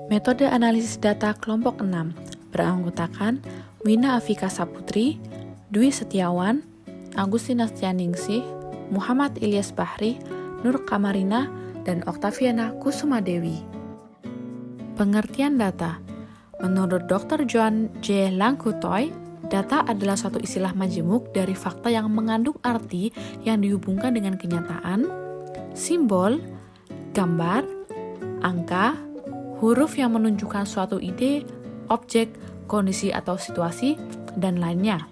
Metode analisis data kelompok 6 beranggotakan Wina Afika Saputri, Dwi Setiawan, Agustina Stianingsih, Muhammad Ilyas Bahri, Nur Kamarina, dan Oktaviana Kusumadewi. Pengertian data. Menurut Dr. Joan J. Langkutoy, data adalah suatu istilah majemuk dari fakta yang mengandung arti yang dihubungkan dengan kenyataan, simbol, gambar, angka, huruf yang menunjukkan suatu ide, objek, kondisi atau situasi, dan lainnya.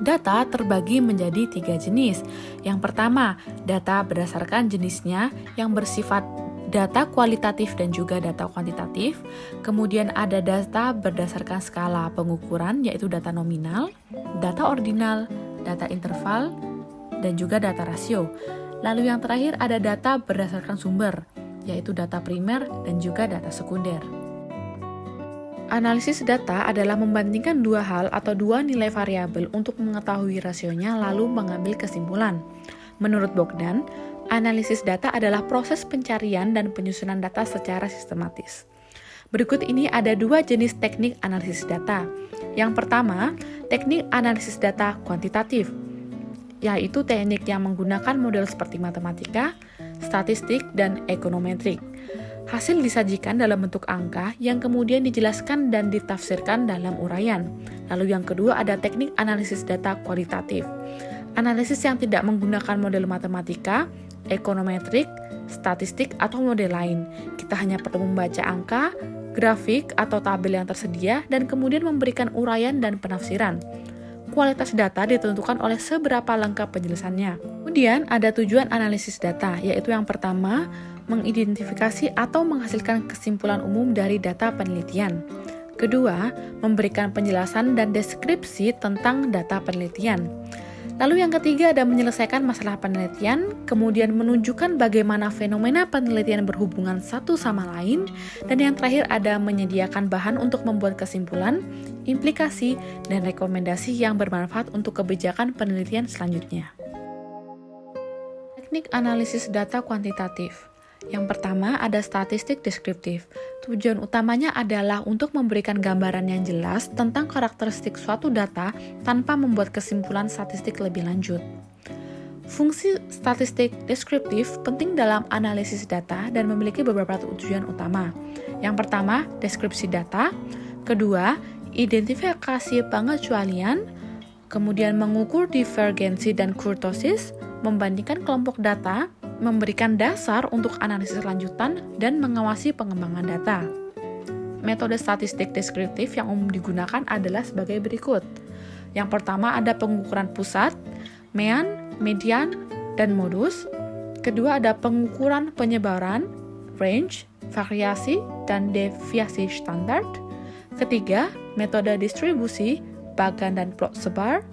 Data terbagi menjadi 3 jenis. Yang pertama, data berdasarkan jenisnya yang bersifat data kualitatif dan juga data kuantitatif. Kemudian ada data berdasarkan skala pengukuran, yaitu data nominal, data ordinal, data interval, dan juga data rasio. Lalu yang terakhir ada data berdasarkan sumber, yaitu data primer dan juga data sekunder. Analisis data adalah membandingkan dua hal atau dua nilai variabel untuk mengetahui rasionya lalu mengambil kesimpulan. Menurut Bogdan, analisis data adalah proses pencarian dan penyusunan data secara sistematis. Berikut ini ada 2 jenis teknik analisis data. Yang pertama, teknik analisis data kuantitatif, yaitu teknik yang menggunakan model seperti matematika, statistik, dan ekonometrik. Hasil disajikan dalam bentuk angka yang kemudian dijelaskan dan ditafsirkan dalam uraian. Lalu yang kedua ada teknik analisis data kualitatif. Analisis yang tidak menggunakan model matematika, ekonometrik, statistik, atau model lain. Kita hanya perlu membaca angka, grafik, atau tabel yang tersedia dan kemudian memberikan uraian dan penafsiran. Kualitas data ditentukan oleh seberapa lengkap penjelasannya. Kemudian ada tujuan analisis data, yaitu yang pertama, mengidentifikasi atau menghasilkan kesimpulan umum dari data penelitian. Kedua, memberikan penjelasan dan deskripsi tentang data penelitian. Lalu yang ketiga ada menyelesaikan masalah penelitian, kemudian menunjukkan bagaimana fenomena penelitian berhubungan satu sama lain, dan yang terakhir ada menyediakan bahan untuk membuat kesimpulan, implikasi, dan rekomendasi yang bermanfaat untuk kebijakan penelitian selanjutnya. Teknik analisis data kuantitatif. Yang pertama ada statistik deskriptif. Tujuan utamanya adalah untuk memberikan gambaran yang jelas tentang karakteristik suatu data tanpa membuat kesimpulan statistik lebih lanjut. Fungsi statistik deskriptif penting dalam analisis data dan memiliki beberapa tujuan utama. Yang pertama, deskripsi data. Kedua, identifikasi pengecualian. Kemudian mengukur divergensi dan kurtosis, membandingkan kelompok data, memberikan dasar untuk analisis lanjutan, dan mengawasi pengembangan data. Metode statistik deskriptif yang umum digunakan adalah sebagai berikut. Yang pertama ada pengukuran pusat, mean, median, dan modus. Kedua ada pengukuran penyebaran, range, variasi, dan deviasi standar. Ketiga, metode distribusi, bagan dan plot sebar.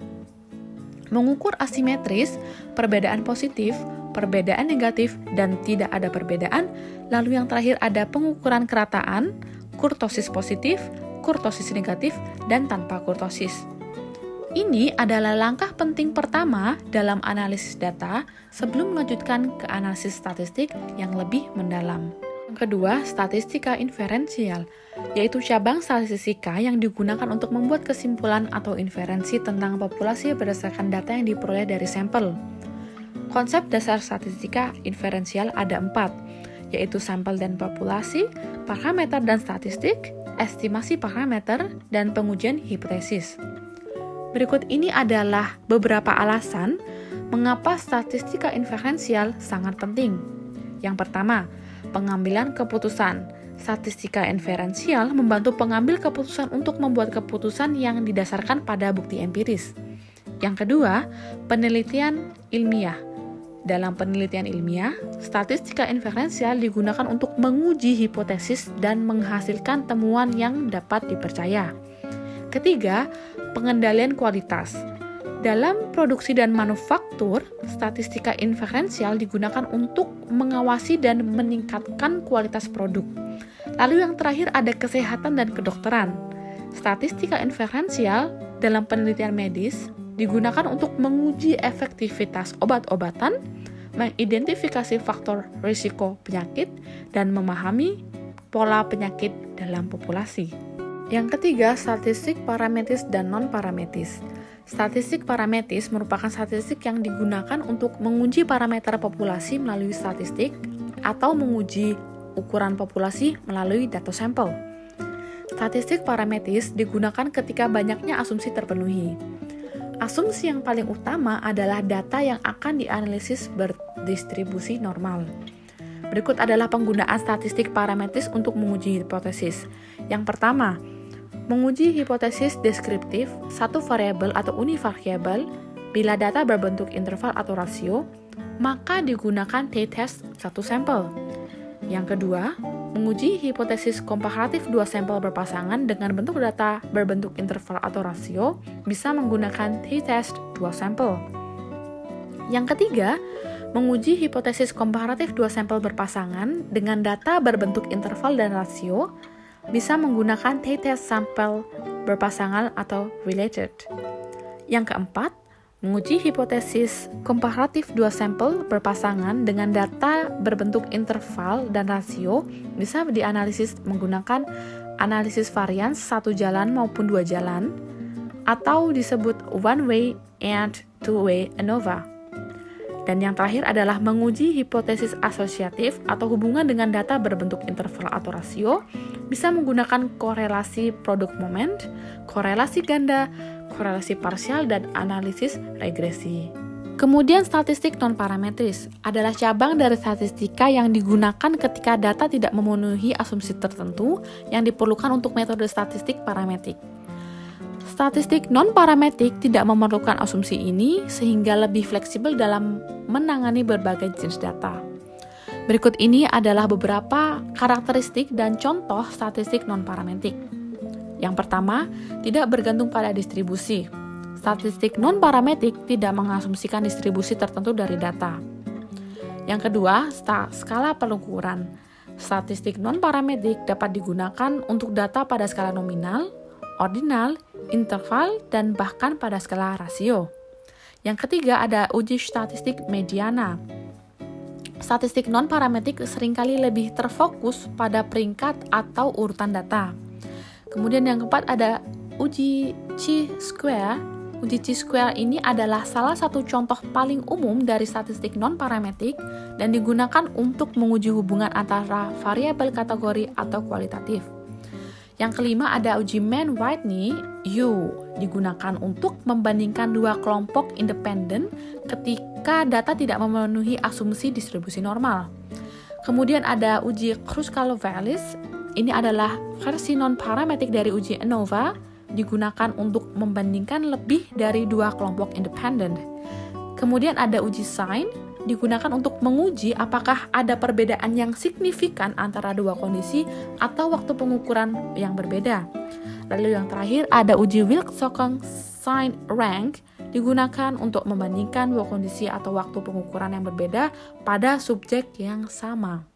Mengukur asimetris, perbedaan positif, perbedaan negatif, dan tidak ada perbedaan. Lalu yang terakhir ada pengukuran kerataan, kurtosis positif, kurtosis negatif, dan tanpa kurtosis. Ini adalah langkah penting pertama dalam analisis data sebelum melanjutkan ke analisis statistik yang lebih mendalam. Yang kedua, statistika inferensial, yaitu cabang statistika yang digunakan untuk membuat kesimpulan atau inferensi tentang populasi berdasarkan data yang diperoleh dari sampel. Konsep dasar statistika inferensial ada 4, yaitu sampel dan populasi, parameter dan statistik, estimasi parameter, dan pengujian hipotesis. Berikut ini adalah beberapa alasan mengapa statistika inferensial sangat penting. Yang pertama, pengambilan keputusan. Statistika inferensial membantu pengambil keputusan untuk membuat keputusan yang didasarkan pada bukti empiris. Yang kedua, penelitian ilmiah. Dalam penelitian ilmiah, statistika inferensial digunakan untuk menguji hipotesis dan menghasilkan temuan yang dapat dipercaya. Ketiga, pengendalian kualitas. Dalam produksi dan manufaktur, statistika inferensial digunakan untuk mengawasi dan meningkatkan kualitas produk. Lalu yang terakhir ada kesehatan dan kedokteran. Statistika inferensial dalam penelitian medis digunakan untuk menguji efektivitas obat-obatan, mengidentifikasi faktor risiko penyakit, dan memahami pola penyakit dalam populasi. Yang ketiga, statistik parametris dan non-parametris. Statistik parametris merupakan statistik yang digunakan untuk menguji parameter populasi melalui statistik atau menguji ukuran populasi melalui data sampel. Statistik parametris digunakan ketika banyaknya asumsi terpenuhi. Asumsi yang paling utama adalah data yang akan dianalisis berdistribusi normal. Berikut adalah penggunaan statistik parametris untuk menguji hipotesis. Yang pertama, menguji hipotesis deskriptif satu variabel atau univariabel bila data berbentuk interval atau rasio, maka digunakan t-test satu sampel. Yang kedua, menguji hipotesis komparatif dua sampel berpasangan dengan bentuk data berbentuk interval atau rasio bisa menggunakan t-test dua sampel. Yang ketiga, menguji hipotesis komparatif dua sampel berpasangan dengan data berbentuk interval dan rasio bisa menggunakan t-test sampel berpasangan atau related. Yang keempat, menguji hipotesis komparatif dua sampel berpasangan dengan data berbentuk interval dan rasio bisa dianalisis menggunakan analisis varians satu jalan maupun dua jalan atau disebut one-way and two-way ANOVA. Dan yang terakhir adalah menguji hipotesis asosiatif atau hubungan dengan data berbentuk interval atau rasio bisa menggunakan korelasi produk moment, korelasi ganda, korelasi parsial, dan analisis regresi. Kemudian statistik non-parametris adalah cabang dari statistika yang digunakan ketika data tidak memenuhi asumsi tertentu yang diperlukan untuk metode statistik parametrik. Statistik non-parametrik tidak memerlukan asumsi ini sehingga lebih fleksibel dalam menangani berbagai jenis data. Berikut ini adalah beberapa karakteristik dan contoh statistik non-parametrik. Yang pertama, tidak bergantung pada distribusi. Statistik non-parametrik tidak mengasumsikan distribusi tertentu dari data. Yang kedua, skala pengukuran. Statistik non-parametrik dapat digunakan untuk data pada skala nominal, ordinal, interval, dan bahkan pada skala rasio. Yang ketiga ada uji statistik mediana. Statistik non-parametrik seringkali lebih terfokus pada peringkat atau urutan data. Kemudian yang keempat ada uji chi-square. Uji chi-square ini adalah salah satu contoh paling umum dari statistik non-parametrik dan digunakan untuk menguji hubungan antara variabel kategori atau kualitatif. Yang kelima ada uji Mann-Whitney U, digunakan untuk membandingkan dua kelompok independen ketika data tidak memenuhi asumsi distribusi normal. Kemudian ada uji Kruskal-Wallis, ini adalah versi non-parametrik dari uji ANOVA, digunakan untuk membandingkan lebih dari dua kelompok independen. Kemudian ada uji Sine, digunakan untuk menguji apakah ada perbedaan yang signifikan antara dua kondisi atau waktu pengukuran yang berbeda. Lalu yang terakhir ada uji Wilcoxon Sine Rank, digunakan untuk membandingkan dua kondisi atau waktu pengukuran yang berbeda pada subjek yang sama.